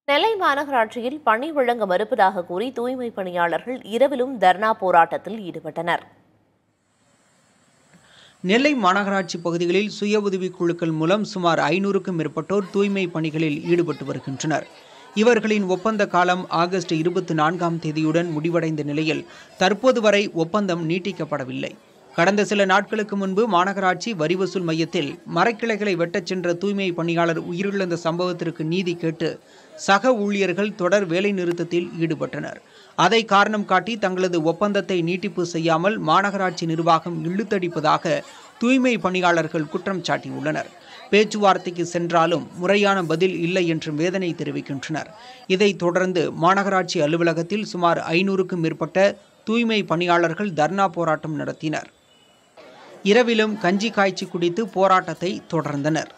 நெல்லை மாநகராட்சியில் பணி வழங்க மறுப்பதாக கூறி தூய்மை பணியாளர்கள் இரவிலும் தர்ணா போராட்டத்தில் ஈடுபட்டனர். நெல்லை மாநகராட்சி பகுதிகளில் சுய உதவிக் குழுக்கள் மூலம் சுமார் 500க்கும் மேற்பட்டோர் தூய்மை பணிகளில் ஈடுபட்டு வருகின்றனர். இவர்களின் ஒப்பந்த காலம் ஆகஸ்ட் 24ஆம் தேதியுடன் முடிவடைந்த நிலையில் தற்போது வரை ஒப்பந்தம் நீட்டிக்கப்படவில்லை. கடந்த சில நாட்களுக்கு முன்பு மாநகராட்சி வரி வசூல் மையத்தில் மரக்கிளைகளை வெட்டச் சென்ற தூய்மை பணியாளர் உயிரிழந்த சம்பவத்திற்கு நீதி கேட்டு சக ஊழியர்கள் தொடர் வேலை நிறுத்தத்தில் ஈடுபட்டனர். அதை காரணம் காட்டி தங்களது ஒப்பந்தத்தை நீட்டிப்பு செய்யாமல் மாநகராட்சி நிர்வாகம் இழுத்தடிப்பதாக தூய்மை பணியாளர்கள் குற்றம் சாட்டியுள்ளனர். பேச்சுவார்த்தைக்கு சென்றாலும் முறையான பதில் இல்லை என்று வேதனை தெரிவிக்கின்றனர். இதைத் தொடர்ந்து மாநகராட்சி அலுவலகத்தில் சுமார் 500க்கும் மேற்பட்ட தூய்மை பணியாளர்கள் தர்ணா போராட்டம் நடத்தினர். இரவிலும் கஞ்சி காய்ச்சி குடித்து போராட்டத்தை தொடர்ந்தனர்.